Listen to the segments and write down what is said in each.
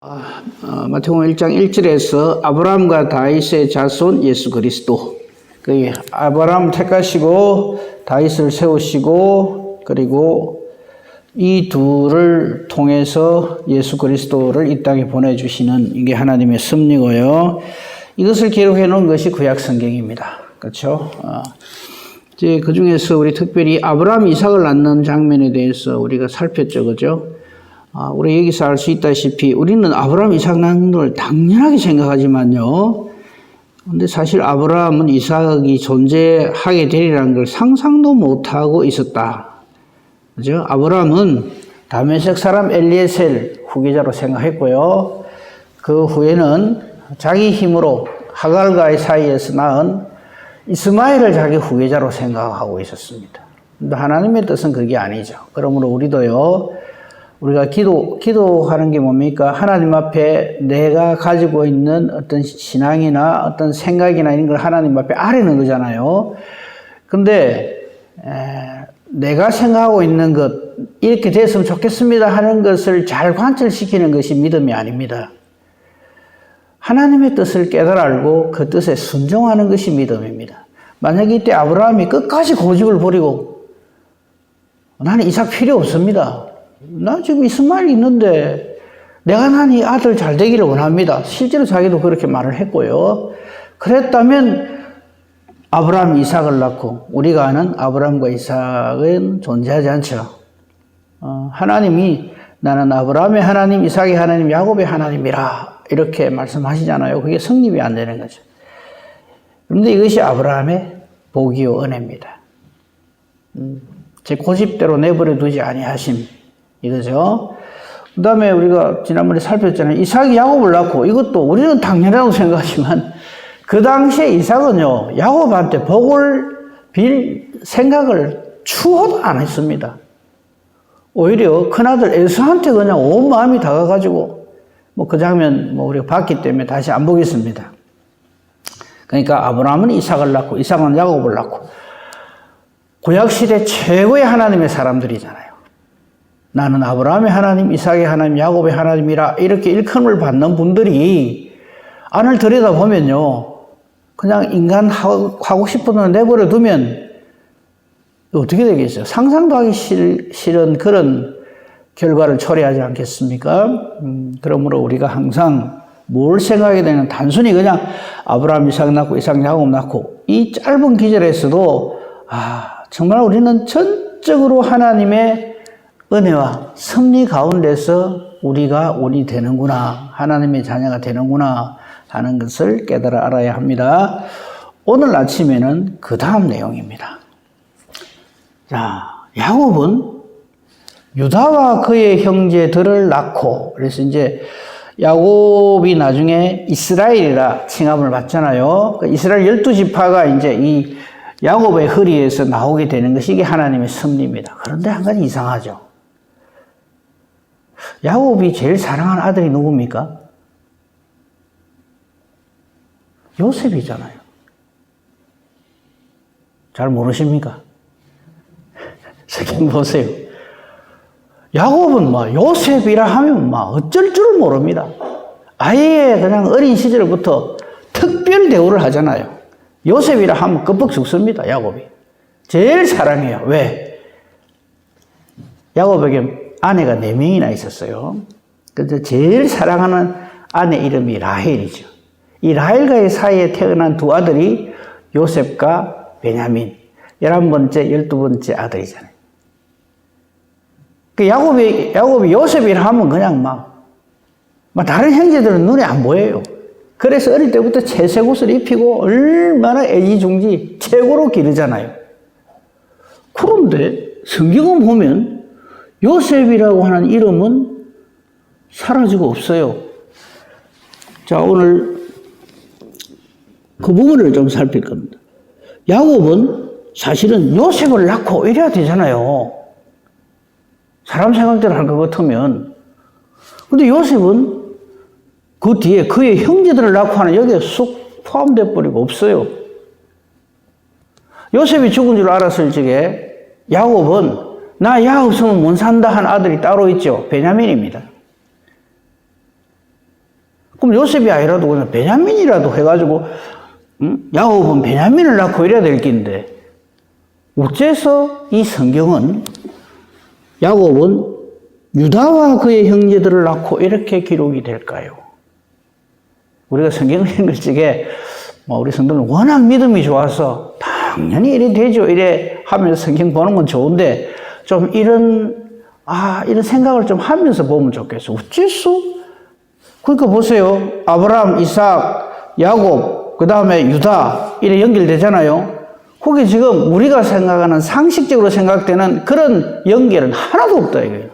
마태복음 1장 1절에서 아브라함과 다윗의 자손 예수 그리스도, 그 아브라함을 택하시고 다윗을 세우시고 그리고 이 둘을 통해서 예수 그리스도를 이 땅에 보내주시는 이게 하나님의 섭리고요. 이것을 기록해 놓은 것이 구약 성경입니다. 그렇죠? 이제 그 중에서 우리 특별히 아브라함 이삭을 낳는 장면에 대해서 우리가 살폈죠, 그죠? 우리 여기서 알 수 있다시피 우리는 아브라함 이삭 낳는 걸 당연하게 생각하지만요. 근데 사실 아브라함은 이삭이 존재하게 되리라는 걸 상상도 못하고 있었다. 그죠? 아브라함은 다메섹 사람 엘리에셀 후계자로 생각했고요. 그 후에는 자기 힘으로 하갈과의 사이에서 낳은 이스마엘을 자기 후계자로 생각하고 있었습니다. 근데 하나님의 뜻은 그게 아니죠. 그러므로 우리도요. 우리가 기도하는 게 뭡니까? 하나님 앞에 내가 가지고 있는 어떤 신앙이나 어떤 생각이나 이런 걸 하나님 앞에 아뢰는 거잖아요. 근데, 내가 생각하고 있는 것, 이렇게 됐으면 좋겠습니다 하는 것을 잘 관철시키는 것이 믿음이 아닙니다. 하나님의 뜻을 깨달아 알고 그 뜻에 순종하는 것이 믿음입니다. 만약에 이때 아브라함이 끝까지 고집을 부리고, 나는 이삭 필요 없습니다. 나 지금 이스마엘이 있는데 내가 난 이 아들 잘 되기를 원합니다. 실제로 자기도 그렇게 말을 했고요. 그랬다면 아브라함이 이삭을 낳고 우리가 아는 아브라함과 이삭은 존재하지 않죠. 하나님이 나는 아브라함의 하나님, 이삭의 하나님, 야곱의 하나님이라 이렇게 말씀하시잖아요. 그게 성립이 안 되는 거죠. 그런데 이것이 아브라함의 복이요 은혜입니다. 제 고집대로 내버려 두지 아니하심. 이거죠. 그 다음에 우리가 지난번에 살폈잖아요. 이삭이 야곱을 낳고 이것도 우리는 당연하다고 생각하지만 그 당시에 이삭은요, 야곱한테 복을 빌 생각을 추호도 안 했습니다. 오히려 큰아들 에서한테 그냥 온 마음이 다가가지고 그 장면 우리가 봤기 때문에 다시 안 보겠습니다. 그러니까 아브라함은 이삭을 낳고 이삭은 야곱을 낳고 구약시대 최고의 하나님의 사람들이잖아요. 나는 아브라함의 하나님, 이삭의 하나님, 야곱의 하나님이라 이렇게 일컬음을 받는 분들이 안을 들여다보면요. 그냥 인간 하고 싶은 대로 내버려 두면 어떻게 되겠어요? 상상도 하기 싫은 그런 결과를 초래하지 않겠습니까? 그러므로 우리가 항상 뭘 생각하게 되냐면 단순히 그냥 아브라함, 이삭 낳고 이삭, 야곱 낳고 이 짧은 기절에서도 정말 우리는 전적으로 하나님의 은혜와 섭리 가운데서 우리가 운이 되는구나, 하나님의 자녀가 되는구나 하는 것을 깨달아 알아야 합니다. 오늘 아침에는 그 다음 내용입니다. 자, 야곱은 유다와 그의 형제들을 낳고, 그래서 이제 야곱이 나중에 이스라엘이라 칭함을 받잖아요. 이스라엘 12지파가 이제 이 야곱의 허리에서 나오게 되는 것이 이게 하나님의 섭리입니다. 그런데 한 가지 이상하죠. 야곱이 제일 사랑하는 아들이 누굽니까? 요셉이잖아요. 잘 모르십니까? 성경 보세요. 야곱은 요셉이라 하면 어쩔 줄을 모릅니다. 아예 그냥 어린 시절부터 특별 대우를 하잖아요. 요셉이라 하면 끔뻑 죽습니다, 야곱이. 제일 사랑해요. 왜? 야곱에게 아내가 4명이나 있었어요. 그래서 제일 사랑하는 아내 이름이 라헬이죠. 이 라헬과의 사이에 태어난 두 아들이 요셉과 베냐민, 11번째, 12번째 아들이잖아요. 그 야곱이 요셉이라 하면 그냥 다른 형제들은 눈에 안 보여요. 그래서 어릴 때부터 채색 옷을 입히고 얼마나 애지중지 최고로 기르잖아요. 그런데 성경을 보면 요셉이라고 하는 이름은 사라지고 없어요. 자, 오늘 그 부분을 좀 살필 겁니다. 야곱은 사실은 요셉을 낳고 이래야 되잖아요. 사람 생각대로 할 것 같으면. 근데 요셉은 그 뒤에 그의 형제들을 낳고 하는 여기에 쑥 포함되어 버리고 없어요. 요셉이 죽은 줄 알았을 적에 야곱은 나 야 없으면 못 산다 한 아들이 따로 있죠. 베냐민입니다. 그럼 요셉이 아니라도 그냥 베냐민이라도 해가지고, 야곱은 베냐민을 낳고 이래야 될 낀데, 어째서 이 성경은 야곱은 유다와 그의 형제들을 낳고 이렇게 기록이 될까요? 우리가 성경을 읽을 적에 우리 성도는 워낙 믿음이 좋아서 당연히 이래 되죠. 이래 하면서 성경 보는 건 좋은데 좀 이런 생각을 좀 하면서 보면 좋겠어. 어째서? 그러니까 보세요. 아브라함, 이삭, 야곱, 그 다음에 유다 이래 연결되잖아요. 거기 지금 우리가 생각하는 상식적으로 생각되는 그런 연결은 하나도 없다 이거예요.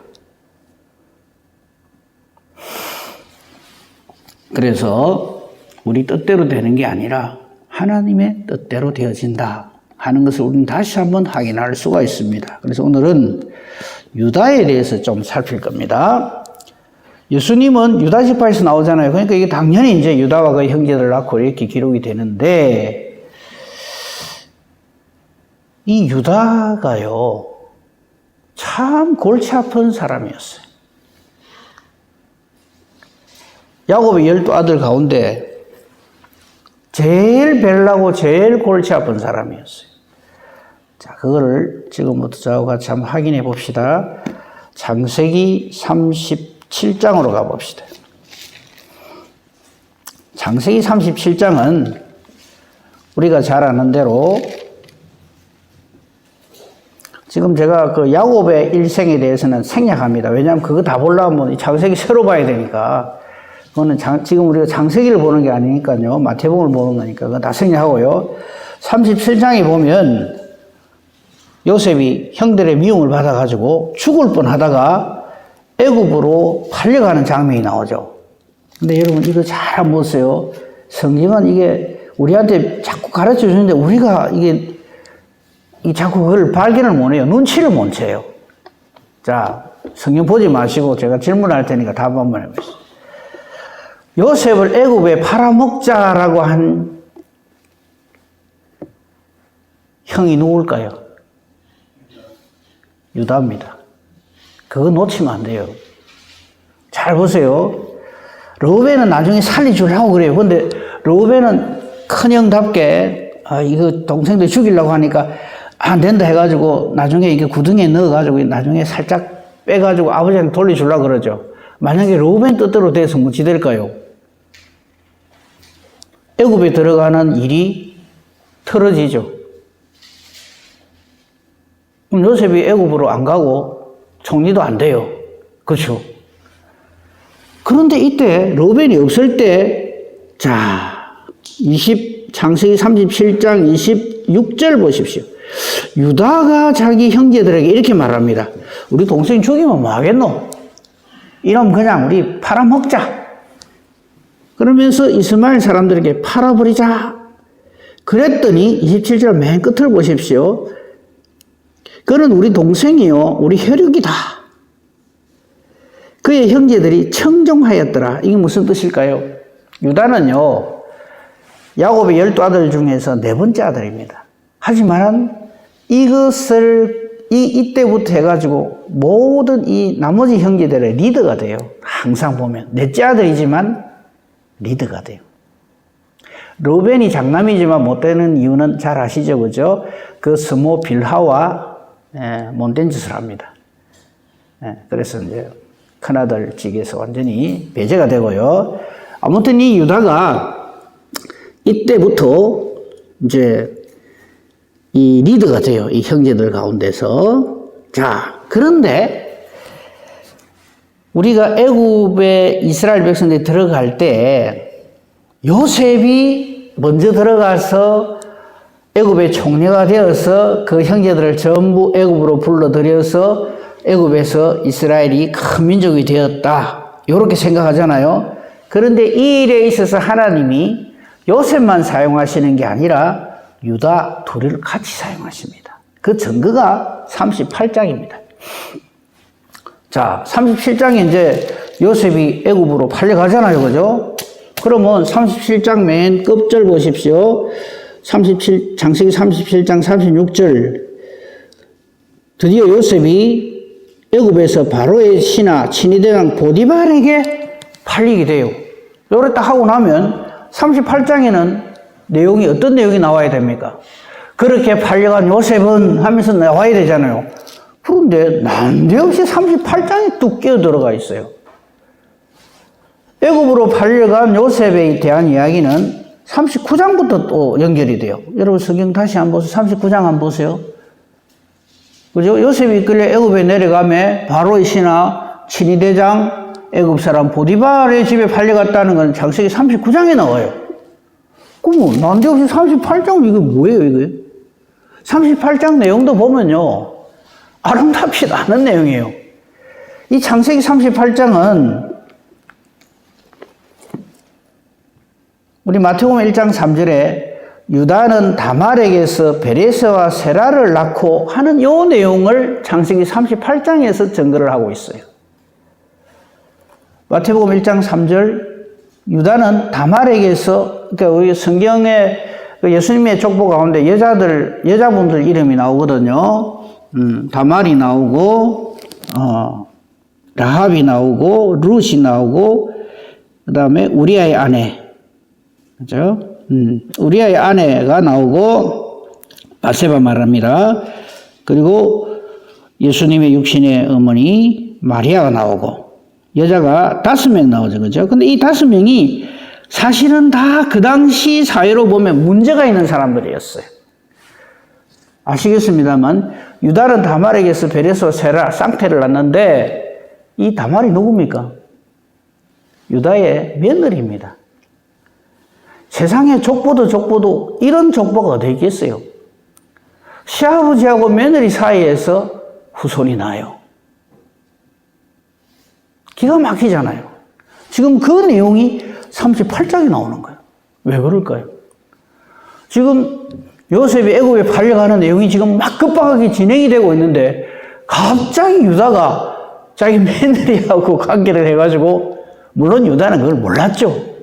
그래서 우리 뜻대로 되는 게 아니라 하나님의 뜻대로 되어진다 하는 것을 우리는 다시 한번 확인할 수가 있습니다. 그래서 오늘은 유다에 대해서 좀 살필 겁니다. 예수님은 유다 지파에서 나오잖아요. 그러니까 이게 당연히 이제 유다와 그 형제들을 낳고 이렇게 기록이 되는데 이 유다가요 참 골치 아픈 사람이었어요. 야곱의 12아들 가운데 제일 별나고 제일 골치 아픈 사람이었어요. 자, 그거를 지금부터 저하고 같이 한번 확인해 봅시다. 창세기 37장으로 가봅시다. 창세기 37장은 우리가 잘 아는 대로 지금 제가 그 야곱의 일생에 대해서는 생략합니다. 왜냐하면 그거 다 보려면 창세기 새로 봐야 되니까. 그거는 지금 우리가 창세기를 보는 게 아니니까요. 마태복음을 보는 거니까 그거 다 생략하고요. 37장에 보면 요셉이 형들의 미움을 받아가지고 죽을 뻔하다가 애굽으로 팔려가는 장면이 나오죠. 근데 여러분 이거 잘 한번 보세요. 성경은 이게 우리한테 자꾸 가르쳐 주는데 우리가 이게 자꾸 그걸 발견을 못 해요. 눈치를 못 채요. 자, 성경 보지 마시고 제가 질문할 테니까 답 한번 해보세요. 요셉을 애굽에 팔아먹자라고 한 형이 누굴까요? 유다입니다. 그거 놓치면 안 돼요. 잘 보세요. 르우벤은 나중에 살려주려고 그래요. 근데 르우벤은 큰형답게 이거 동생들 죽이려고 하니까 안 된다 해가지고 나중에 이게 구덩이에 넣어가지고 나중에 살짝 빼가지고 아버지한테 돌려주려고 그러죠. 만약에 르우벤 뜻대로 돼서 어찌 될까요? 애굽에 들어가는 일이 틀어지죠. 그럼 요셉이 애굽으로 안 가고 총리도 안 돼요. 그렇죠? 그런데 이때 르우벤이 없을 때, 자, 창세기 37장 26절 보십시오. 유다가 자기 형제들에게 이렇게 말합니다. 우리 동생 죽이면 뭐 하겠노? 이러면 그냥 우리 팔아먹자. 그러면서 이스마엘 사람들에게 팔아버리자. 그랬더니 27절 맨 끝을 보십시오. 그는 우리 동생이요 우리 혈육이다. 그의 형제들이 청종하였더라. 이게 무슨 뜻일까요? 유다는요 야곱의 12아들 중에서 네 번째 아들입니다. 하지만 이것을 이때부터 해가지고 모든 이 나머지 형제들의 리더가 돼요. 항상 보면 넷째 아들이지만 리더가 돼요. 르우벤이 장남이지만 못 되는 이유는 잘 아시죠, 그죠? 그 스모 빌하와 못된 짓을 합니다. 그래서 이제 큰아들 직에서 완전히 배제가 되고요. 아무튼 이 유다가 이때부터 이제 이 리더가 돼요. 이 형제들 가운데서. 자, 그런데 우리가 애굽에 이스라엘 백성들이 들어갈 때 요셉이 먼저 들어가서 애굽의 총리가 되어서 그 형제들을 전부 애굽으로 불러들여서 애굽에서 이스라엘이 큰 민족이 되었다. 이렇게 생각하잖아요. 그런데 이 일에 있어서 하나님이 요셉만 사용하시는 게 아니라 유다 둘을 같이 사용하십니다. 그 증거가 38장입니다. 자, 37장에 이제 요셉이 애굽으로 팔려가잖아요. 그죠? 그러면 37장 맨 끝절 보십시오. 창세기 37장 36절. 드디어 요셉이 애굽에서 바로의 신하 친위대장 보디발에게 팔리게 돼요. 요래 딱 하고 나면 38장에는 내용이 어떤 내용이 나와야 됩니까? 그렇게 팔려간 요셉은 하면서 나와야 되잖아요. 그런데 난데없이 38장에 뚝 끼어 들어가 있어요. 애굽으로 팔려간 요셉에 대한 이야기는 39장부터 또 연결이 돼요. 여러분 성경 다시 한번 보세요. 39장 한번 보세요. 그죠? 요셉이 이끌려 애굽에 내려가며 바로의 신하 친위대장 애굽 사람 보디발의 집에 팔려갔다는 건 창세기 39장에 나와요. 그럼 난데없이 38장 이게 뭐예요 이게? 38장 내용도 보면요. 아름답지 않은 내용이에요. 이 창세기 38장은 우리 마태복음 1장 3절에 유다는 다말에게서 베레스와 세라를 낳고 하는 이 내용을 창세기 38장에서 증거를 하고 있어요. 마태복음 1장 3절 유다는 다말에게서 그러니까 우리 성경에 예수님의 족보 가운데 여자분들 이름이 나오거든요. 다말이 나오고 라합이 나오고 룻이 나오고 그다음에 우리아의 아내 그죠? 우리아의 아내가 나오고 바세바 말합니다. 그리고 예수님의 육신의 어머니 마리아가 나오고 여자가 5명 나오죠. 그죠? 근데 이 5명이 사실은 다 그 당시 사회로 보면 문제가 있는 사람들이었어요. 아시겠습니다만 유다는 다말에게서 베레스와 세라 쌍태를 낳는데 이 다말이 누굽니까? 유다의 며느리입니다. 세상에 족보도 이런 족보가 어디 있겠어요? 시아버지하고 며느리 사이에서 후손이 나요. 기가 막히잖아요. 지금 그 내용이 38장에 나오는 거예요. 왜 그럴까요? 지금 요셉이 애굽에 팔려가는 내용이 지금 막 급박하게 진행이 되고 있는데 갑자기 유다가 자기 며느리하고 관계를 해가지고 물론 유다는 그걸 몰랐죠.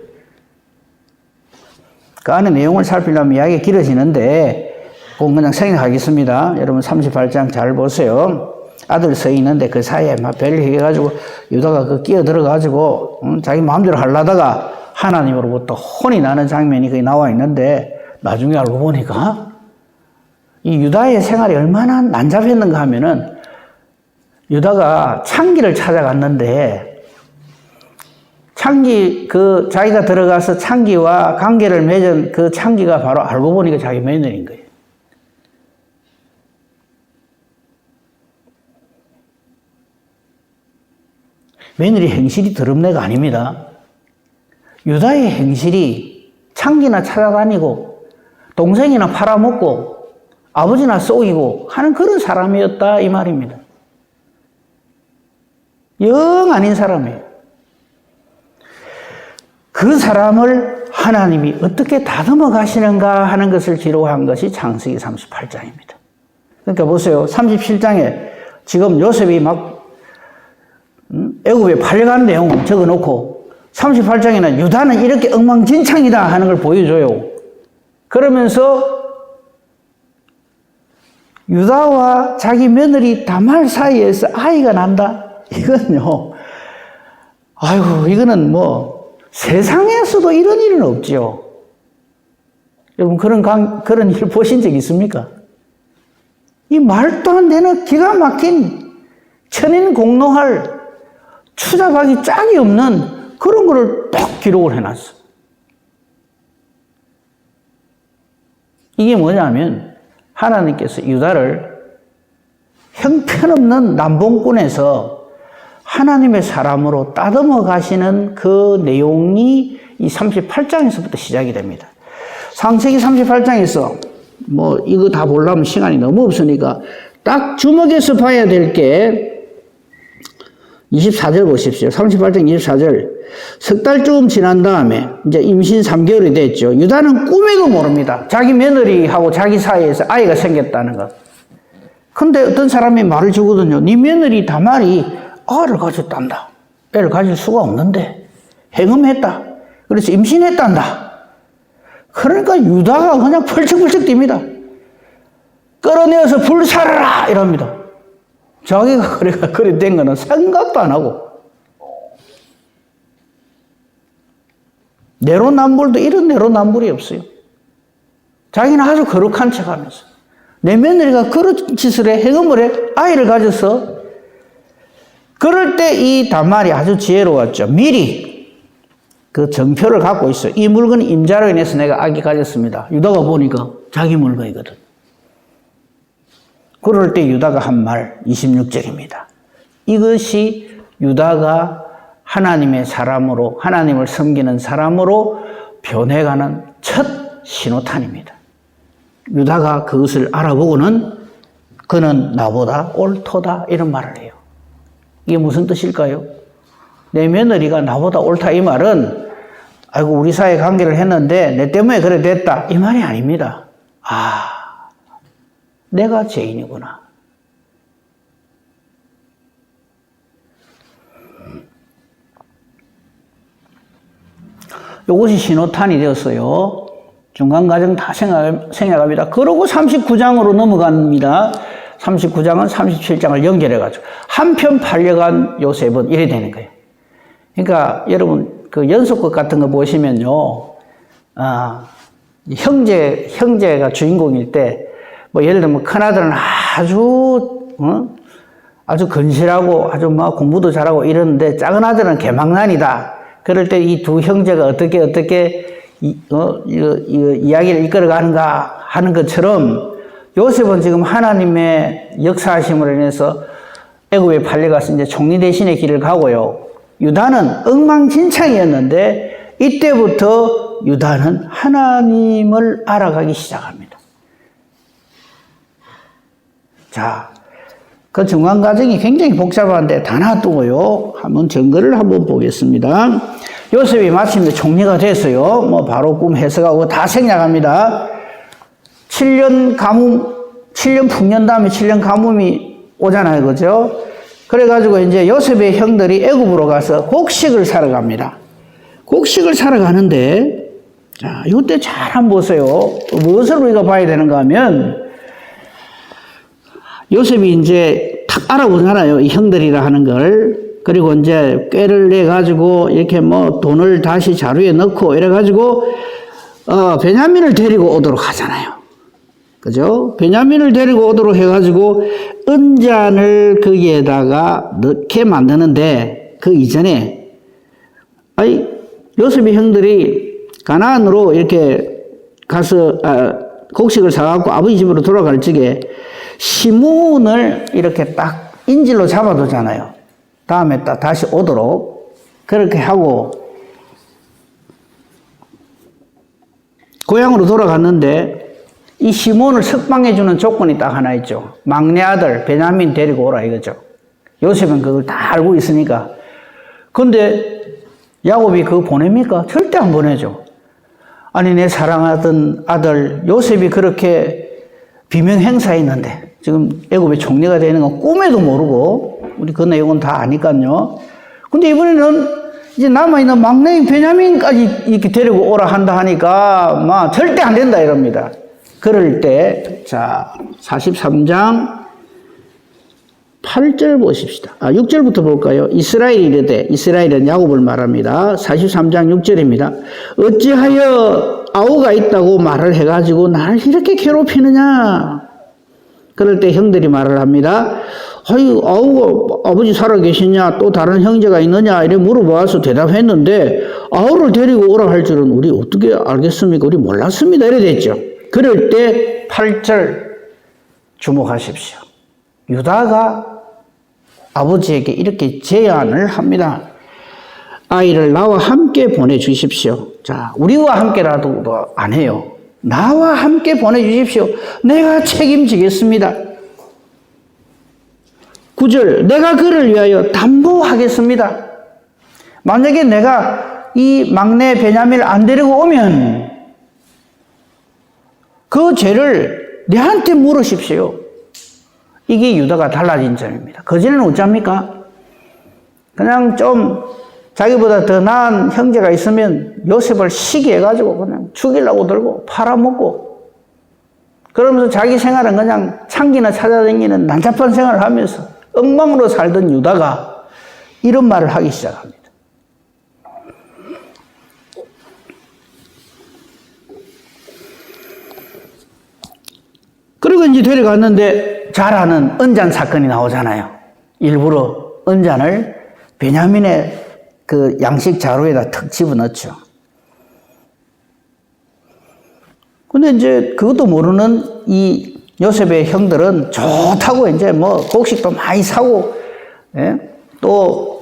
그 안에 내용을 살피려면 이야기가 길어지는데 그건 그냥 생략하겠습니다. 여러분 38장 잘 보세요. 아들 서 있는데 그 사이에 막 별일 해가지고 유다가 그 끼어 들어가지고 자기 마음대로 하려다가 하나님으로부터 혼이 나는 장면이 거기 나와 있는데 나중에 알고 보니까 이 유다의 생활이 얼마나 난잡했는가 하면은 유다가 창기를 찾아갔는데 창기 자기가 들어가서 창기와 관계를 맺은 그 창기가 바로 알고 보니까 자기 며느리인 거예요. 며느리 행실이 더럽네가 아닙니다. 유다의 행실이 창기나 찾아다니고 동생이나 팔아먹고 아버지나 쏘이고 하는 그런 사람이었다 이 말입니다. 영 아닌 사람이에요. 그 사람을 하나님이 어떻게 다듬어 가시는가 하는 것을 기록한 것이 창세기 38장입니다. 그러니까 보세요. 37장에 지금 요셉이 막 애굽에 팔려가는 내용 적어놓고 38장에는 유다는 이렇게 엉망진창이다 하는 걸 보여줘요. 그러면서 유다와 자기 며느리 다말 사이에서 아이가 난다? 이건요. 아이고 이거는 뭐 세상에서도 이런 일은 없지요. 여러분 그런 일 보신 적 있습니까? 이 말도 안 되는 기가 막힌 천인공노할 추잡하기 짝이 없는 그런 거를 딱 기록을 해놨어. 이게 뭐냐면 하나님께서 유다를 형편없는 남봉꾼에서 하나님의 사람으로 따듬어 가시는 그 내용이 이 38장에서부터 시작이 됩니다. 창세기 38장에서 뭐 이거 다 보려면 시간이 너무 없으니까 딱 주목해서 봐야 될 게 24절 보십시오. 38장 24절. 석 달쯤 지난 다음에 이제 임신 3개월이 됐죠. 유다는 꿈에도 모릅니다. 자기 며느리하고 자기 사이에서 아이가 생겼다는 것. 근데 어떤 사람이 말을 주거든요. 네 며느리 다말이 아를 가졌단다. 애를 가질 수가 없는데 행음했다. 그래서 임신했단다. 그러니까 유다가 그냥 펄쩍펄쩍 뜁니다. 끌어내어서 불살아라 이럽니다. 자기가 그래 된 거는 생각도 안 하고. 내로남불도 이런 내로남불이 없어요. 자기는 아주 거룩한 척하면서 내 며느리가 그런 짓을 해, 행음을 해, 아이를 가져서. 그럴 때 이 다말이 아주 지혜로웠죠. 미리 그 정표를 갖고 있어. 이 물건이 임자로 인해서 내가 아기 가졌습니다. 유다가 보니까 자기 물건이거든. 그럴 때 유다가 한 말 26절입니다. 이것이 유다가 하나님의 사람으로, 하나님을 섬기는 사람으로 변해가는 첫 신호탄입니다. 유다가 그것을 알아보고는 그는 나보다 옳도다 이런 말을 해요. 이게 무슨 뜻일까요? 내 며느리가 나보다 옳다 이 말은 아이고 우리 사이 관계를 했는데 내 때문에 그래 됐다 이 말이 아닙니다. 아, 내가 죄인이구나. 이것이 신호탄이 되었어요. 중간과정 다 생략합니다. 그러고 39장으로 넘어갑니다. 39장은 37장을 연결해가지고 한편 팔려간 요셉은 이래 되는 거예요. 그러니까 여러분 그 연속극 같은 거 보시면요, 형제가 주인공일 때 뭐 예를 들면 큰 아들은 아주 건실하고 아주 막 공부도 잘하고 이러는데 작은 아들은 개망난이다. 그럴 때 이 두 형제가 어떻게 이야기를 이끌어가는가 하는 것처럼 요셉은 지금 하나님의 역사하심으로 인해서 애굽에 팔려가서 이제 총리 대신의 길을 가고요. 유다는 엉망진창이었는데 이때부터 유다는 하나님을 알아가기 시작합니다. 자, 그 중간 과정이 굉장히 복잡한데 다 놔두고요. 한번 증거를 한번 보겠습니다. 요셉이 마침내 총리가 됐어요. 뭐 바로 꿈 해석하고 다 생략합니다. 7년 풍년 다음에 7년 가뭄이 오잖아요. 그죠? 그래가지고 이제 요셉의 형들이 애굽으로 가서 곡식을 사러 갑니다. 곡식을 사러 가는데, 자, 이때 잘 한번 보세요. 무엇을 우리가 봐야 되는가 하면, 요셉이 이제 탁 알아보잖아요. 이 형들이라 하는 걸. 그리고 이제 꾀를 내가지고 이렇게 뭐 돈을 다시 자루에 넣고 이래가지고, 베냐민을 데리고 오도록 하잖아요. 그죠? 베냐민을 데리고 오도록 해가지고 은잔을 거기에다가 넣게 만드는데 그 이전에 요셉의 형들이 가나안으로 이렇게 가서 곡식을 사갖고 아버지 집으로 돌아갈 적에 시몬을 이렇게 딱 인질로 잡아두잖아요. 다음에 딱 다시 오도록 그렇게 하고 고향으로 돌아갔는데 이 시몬을 석방해주는 조건이 딱 하나 있죠. 막내 아들 베냐민 데리고 오라 이거죠. 요셉은 그걸 다 알고 있으니까. 근데 야곱이 그거 보냅니까? 절대 안 보내죠. 아니 내 사랑하던 아들 요셉이 그렇게 비명 행사했는데 지금 애굽의 총리가 되는 건 꿈에도 모르고 우리 그 내용은 다 아니까요. 근데 이번에는 이제 남아있는 막내인 베냐민까지 이렇게 데리고 오라 한다 하니까 막 절대 안 된다 이럽니다. 그럴 때, 자, 43장 8절 보십시다. 6절부터 볼까요? 이스라엘이 이르되, 이스라엘은 야곱을 말합니다. 43장 6절입니다. 어찌하여 아우가 있다고 말을 해가지고 나를 이렇게 괴롭히느냐? 그럴 때 형들이 말을 합니다. 아우가 아버지 살아 계시냐? 또 다른 형제가 있느냐? 이래 물어봐서 대답했는데, 아우를 데리고 오라 할 줄은 우리 어떻게 알겠습니까? 우리 몰랐습니다. 이래 됐죠. 그럴 때 8절 주목하십시오. 유다가 아버지에게 이렇게 제안을 합니다. 아이를 나와 함께 보내주십시오. 자, 우리와 함께라도 안 해요. 나와 함께 보내주십시오. 내가 책임지겠습니다. 9절 내가 그를 위하여 담보하겠습니다. 만약에 내가 이 막내 베냐민을 안 데리고 오면 그 죄를 내한테 물으십시오. 이게 유다가 달라진 점입니다. 그전에는 어쩝니까? 그냥 좀 자기보다 더 나은 형제가 있으면 요셉을 시기해가지고 그냥 죽이려고 들고 팔아먹고 그러면서 자기 생활은 그냥 창기나 찾아다니는 난잡한 생활을 하면서 엉망으로 살던 유다가 이런 말을 하기 시작합니다. 어디든지 데려갔는데 잘 아는 언잔 사건이 나오잖아요. 일부러 언잔을 베냐민의 그 양식 자루에다 턱 집어넣죠. 근데 이제 그것도 모르는 이 요셉의 형들은 좋다고 이제 뭐 곡식도 많이 사고, 예? 또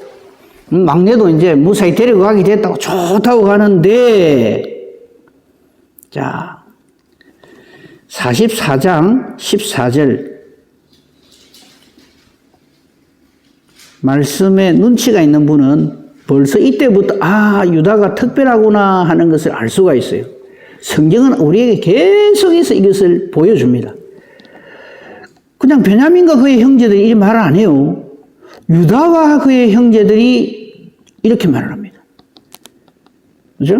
막내도 이제 무사히 데리고 가게 됐다고 좋다고 가는데, 자, 44장 14절 말씀에 눈치가 있는 분은 벌써 이때부터 유다가 특별하구나 하는 것을 알 수가 있어요. 성경은 우리에게 계속해서 이것을 보여줍니다. 그냥 베냐민과 그의 형제들이 이 말을 안 해요. 유다와 그의 형제들이 이렇게 말을 합니다. 그죠?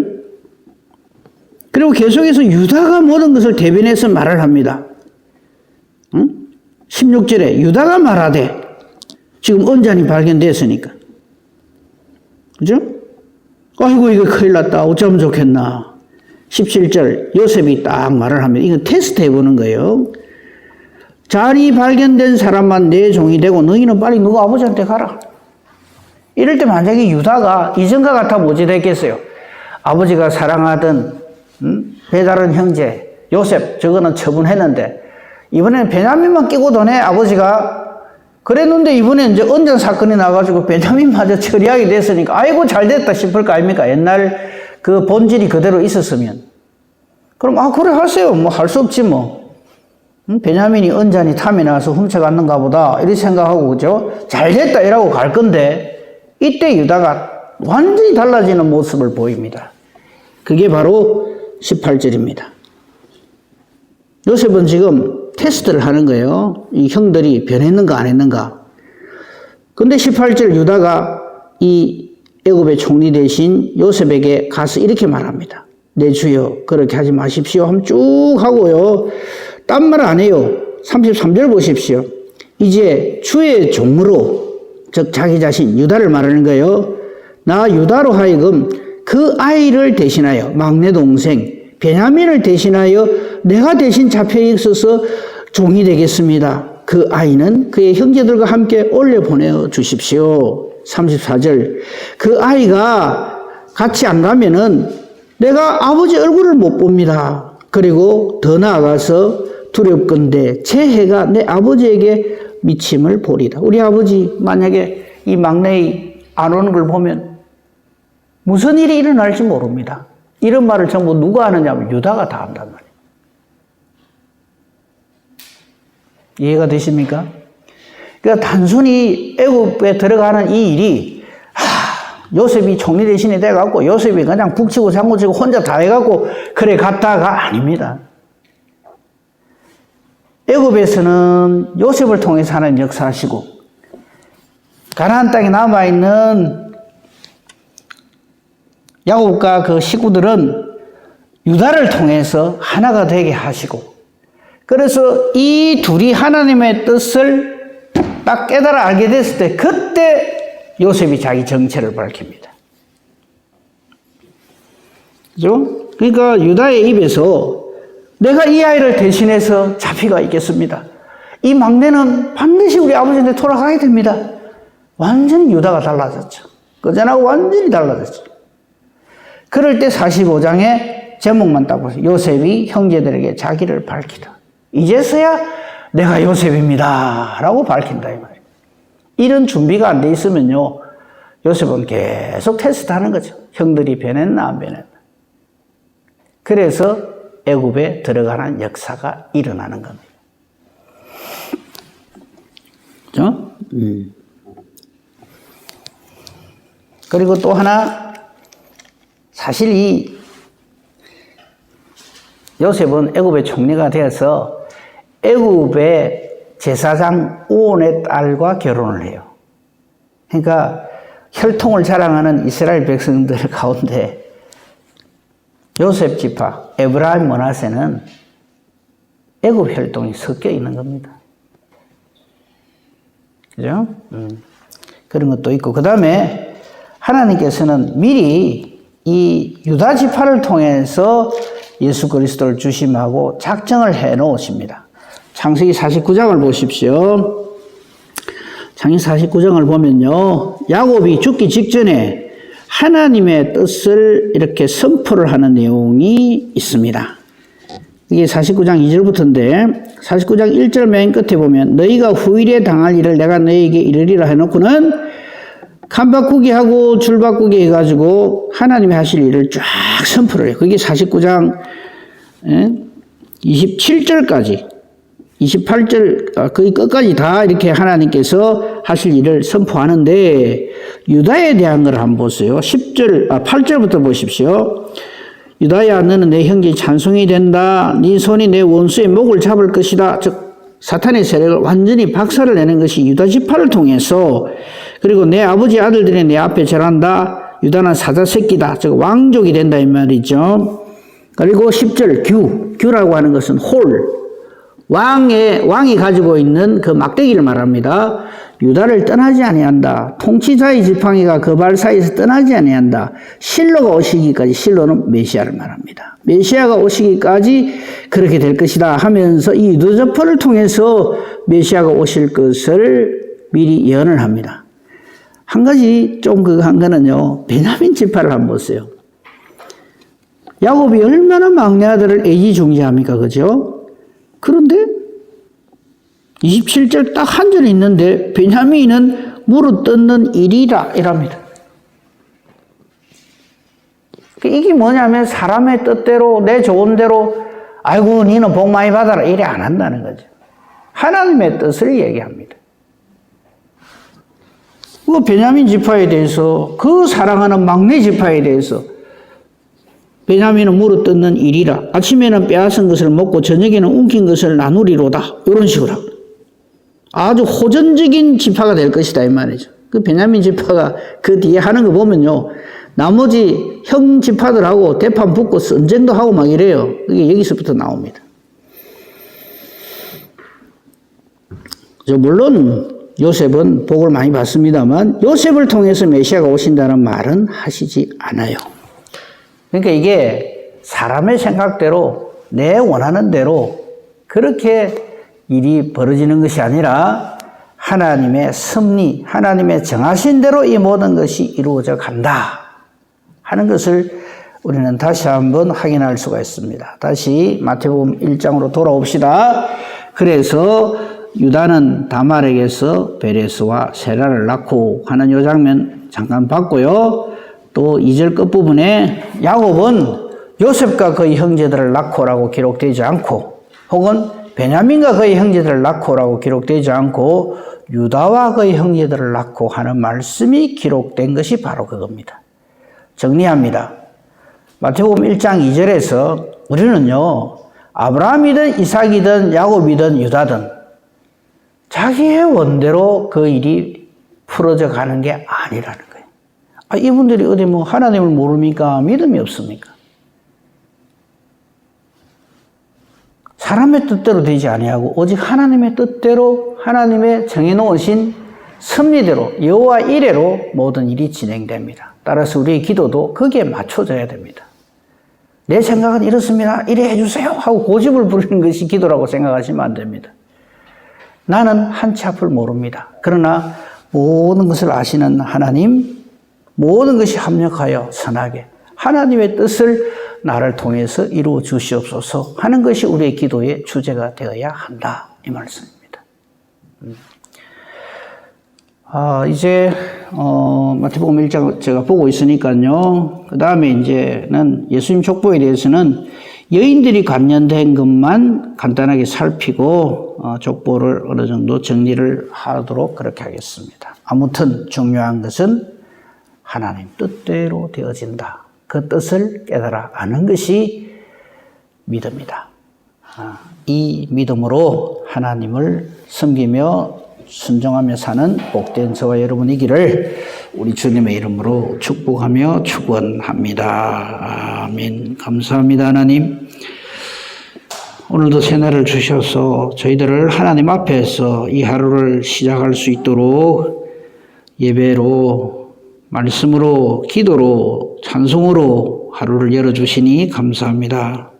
그리고 계속해서 유다가 모든 것을 대변해서 말을 합니다. 응? 16절에 유다가 말하되, 지금 언잔이 발견됐으니까. 그죠? 아이고, 이거 큰일 났다. 어쩌면 좋겠나. 17절, 요셉이 딱 말을 합니다. 이거 테스트 해보는 거예요. 잔이 발견된 사람만 내 종이 되고 너희는 빨리 누구 아버지한테 가라. 이럴 때 만약에 유다가 이전과 같아 뭐지 됐겠어요? 아버지가 사랑하던 배다른 형제 요셉 저거는 처분했는데 이번에는 베냐민만 끼고 도네 아버지가. 그랬는데 이번에 이제 언잔 사건이 나가지고 베냐민마저 처리하게 됐으니까 아이고 잘됐다 싶을 거 아닙니까? 옛날 그 본질이 그대로 있었으면. 그럼 그래 하세요. 뭐 할 수 없지 뭐. 베냐민이 언잔이 탐이 나서 훔쳐갔는가 보다 이렇게 생각하고 그죠? 잘됐다 이라고 갈 건데 이때 유다가 완전히 달라지는 모습을 보입니다. 그게 바로 18절입니다. 요셉은 지금 테스트를 하는 거예요. 이 형들이 변했는가 안 했는가. 근데 18절 유다가 이 애굽의 총리 대신 요셉에게 가서 이렇게 말합니다. 내 주여 그렇게 하지 마십시오 하면 쭉 하고요. 딴 말 안 해요. 33절 보십시오. 이제 주의 종으로 즉 자기 자신 유다를 말하는 거예요. 나 유다로 하여금 그 아이를 대신하여 막내 동생 베냐민을 대신하여 내가 대신 잡혀 있어서 종이 되겠습니다. 그 아이는 그의 형제들과 함께 올려보내어 주십시오. 34절 그 아이가 같이 안 가면은 내가 아버지 얼굴을 못 봅니다. 그리고 더 나아가서 두렵건대 제 해가 내 아버지에게 미침을 보리다. 우리 아버지 만약에 이 막내의 안 오는 걸 보면 무슨 일이 일어날지 모릅니다. 이런 말을 전부 누가 하느냐면 유다가 다 한단 말이에요. 이해가 되십니까? 그러니까 단순히 애굽에 들어가는 이 일이 요셉이 총리 대신이 돼갖고 요셉이 그냥 북치고 장구치고 혼자 다 해갖고 그래 갔다가 아닙니다. 애굽에서는 요셉을 통해서 하는 역사시고 가나안 땅에 남아있는 야곱과 그 식구들은 유다를 통해서 하나가 되게 하시고 그래서 이 둘이 하나님의 뜻을 딱 깨달아 알게 됐을 때 그때 요셉이 자기 정체를 밝힙니다. 그죠? 그러니까 유다의 입에서 내가 이 아이를 대신해서 잡히가 있겠습니다. 이 막내는 반드시 우리 아버지한테 돌아가야 됩니다. 완전히 유다가 달라졌죠. 그전하고 완전히 달라졌죠. 그럴 때 45장의 제목만 딱 보세요. 요셉이 형제들에게 자기를 밝히다. 이제서야 내가 요셉입니다. 라고 밝힌다 이 말이에요. 이런 준비가 안 돼 있으면요. 요셉은 계속 테스트하는 거죠. 형들이 변했나 안 변했나. 그래서 애굽에 들어가는 역사가 일어나는 겁니다. 그렇죠? 그리고 또 하나 사실 이 요셉은 애굽의 총리가 되어서 애굽의 제사장 오온의 딸과 결혼을 해요. 그러니까 혈통을 자랑하는 이스라엘 백성들 가운데 요셉 지파 에브라임 므낫세는 애굽 혈통이 섞여 있는 겁니다. 그죠? 그런 것도 있고 그 다음에 하나님께서는 미리 이 유다 지파를 통해서 예수 그리스도를 주심하고 작정을 해 놓으십니다. 창세기 49장을 보십시오. 창세기 49장을 보면요. 야곱이 죽기 직전에 하나님의 뜻을 이렇게 선포를 하는 내용이 있습니다. 이게 49장 2절부터인데 49장 1절 맨 끝에 보면 너희가 후일에 당할 일을 내가 너희에게 이르리라 해놓고는 칸 바꾸기 하고 줄 바꾸기 해가지고 하나님이 하실 일을 쫙 선포를 해요. 그게 49장 27절까지 28절 거의 끝까지 다 이렇게 하나님께서 하실 일을 선포하는데 유다에 대한 걸 한번 보세요. 8절부터 보십시오. 유다야 너는 내 형제의 찬송이 된다. 네 손이 내 원수의 목을 잡을 것이다. 즉 사탄의 세력을 완전히 박살을 내는 것이 유다 지파를 통해서 그리고 내 아버지 아들들이 내 앞에 절한다. 유다는 사자 새끼다. 즉 왕족이 된다 이 말이죠. 그리고 10절 규라고 하는 것은 홀 왕이 가지고 있는 그 막대기를 말합니다. 유다를 떠나지 아니한다. 통치자의 지팡이가 그 발 사이에서 떠나지 아니한다. 실로가 오시기까지 실로는 메시아를 말합니다. 메시아가 오시기까지 그렇게 될 것이다 하면서 이 유다지파를 통해서 메시아가 오실 것을 미리 예언을 합니다. 한 가지 좀 그거 한 거는요. 베냐민 지파를 한번 보세요. 야곱이 얼마나 막내 아들을 애지중지합니까? 그죠? 그런데 27절 딱 한 절 있는데 베냐민은 무릇 뜯는 일이라 이랍니다. 이게 뭐냐면 사람의 뜻대로 내 좋은 대로 아이고 니는 복 많이 받아라 이래 안 한다는 거죠. 하나님의 뜻을 얘기합니다. 그 베냐민 지파에 대해서 그 사랑하는 막내 지파에 대해서 베냐민은 무릇 뜯는 일이라 아침에는 빼앗은 것을 먹고 저녁에는 움킨 것을 나누리로다 이런 식으로 아주 호전적인 지파가 될 것이다 이 말이죠. 그 베냐민 지파가 그 뒤에 하는 거 보면요 나머지 형 지파들하고 대판 붙고 전쟁도 하고 막 이래요. 그게 여기서부터 나옵니다. 물론 요셉은 복을 많이 받습니다만 요셉을 통해서 메시아가 오신다는 말은 하시지 않아요. 그러니까 이게 사람의 생각대로 내 원하는 대로 그렇게 일이 벌어지는 것이 아니라 하나님의 섭리, 하나님의 정하신 대로 이 모든 것이 이루어져 간다 하는 것을 우리는 다시 한번 확인할 수가 있습니다. 다시 마태복음 1장으로 돌아옵시다. 그래서 유다는 다말에게서 베레스와 세라를 낳고 하는 이 장면 잠깐 봤고요. 또 2절 끝부분에 야곱은 요셉과 그의 형제들을 낳고라고 기록되지 않고 혹은 베냐민과 그의 형제들을 낳고라고 기록되지 않고 유다와 그의 형제들을 낳고 하는 말씀이 기록된 것이 바로 그겁니다. 정리합니다. 마태복음 1장 2절에서 우리는요 아브라함이든 이삭이든 야곱이든 유다든 자기의 원대로 그 일이 풀어져 가는 게 아니라는 거예요. 이분들이 어디 뭐 하나님을 모릅니까? 믿음이 없습니까? 사람의 뜻대로 되지 아니하고 오직 하나님의 뜻대로 하나님의 정해놓으신 섭리대로 여호와 이래로 모든 일이 진행됩니다. 따라서 우리의 기도도 거기에 맞춰져야 됩니다. 내 생각은 이렇습니다. 이래 해주세요 하고 고집을 부리는 것이 기도라고 생각하시면 안 됩니다. 나는 한 치 앞을 모릅니다. 그러나 모든 것을 아시는 하나님 모든 것이 합력하여 선하게 하나님의 뜻을 나를 통해서 이루어 주시옵소서 하는 것이 우리의 기도의 주제가 되어야 한다 이 말씀입니다. 이제 마태복음 1장 제가 보고 있으니까요. 그 다음에 이제는 예수님 족보에 대해서는 여인들이 관련된 것만 간단하게 살피고 족보를 어느 정도 정리를 하도록 그렇게 하겠습니다. 아무튼 중요한 것은 하나님 뜻대로 되어진다. 그 뜻을 깨달아 아는 것이 믿음이다. 이 믿음으로 하나님을 섬기며 순종하며 사는 복된 저와 여러분이기를 우리 주님의 이름으로 축복하며 축원합니다. 아멘. 감사합니다 하나님. 오늘도 새날을 주셔서 저희들을 하나님 앞에서 이 하루를 시작할 수 있도록 예배로 말씀으로 기도로 찬송으로 하루를 열어주시니 감사합니다.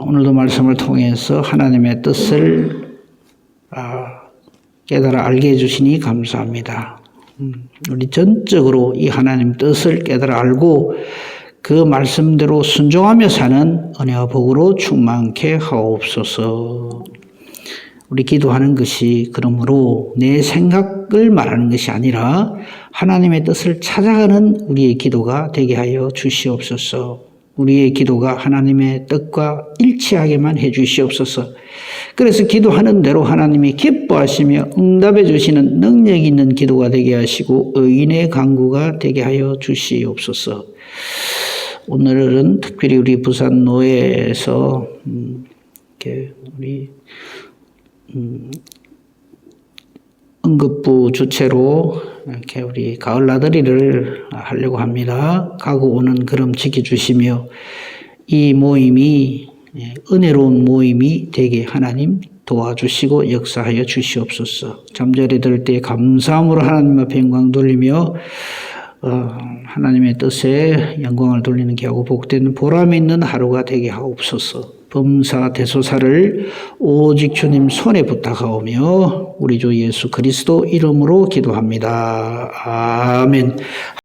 오늘도 말씀을 통해서 하나님의 뜻을 깨달아 알게 해주시니 감사합니다. 우리 전적으로 이 하나님 뜻을 깨달아 알고 그 말씀대로 순종하며 사는 은혜와 복으로 충만케 하옵소서. 우리 기도하는 것이 그러므로 내 생각을 말하는 것이 아니라 하나님의 뜻을 찾아가는 우리의 기도가 되게 하여 주시옵소서. 우리의 기도가 하나님의 뜻과 일치하게만 해 주시옵소서. 그래서 기도하는 대로 하나님이 기뻐하시며 응답해 주시는 능력 있는 기도가 되게 하시고 의인의 간구가 되게 하여 주시옵소서. 오늘은 특별히 우리 부산 노회에서 우리 응급부 주체로 이렇게 우리 가을 나들이를 하려고 합니다. 가고 오는 걸음 지켜주시며 이 모임이 은혜로운 모임이 되게 하나님 도와주시고 역사하여 주시옵소서. 잠자리 들 때 감사함으로 하나님 앞에 영광 돌리며 하나님의 뜻에 영광을 돌리는 기하고 복된 보람 있는 하루가 되게 하옵소서. 범사 대소사를 오직 주님 손에 부탁하오며 우리 주 예수 그리스도 이름으로 기도합니다. 아멘.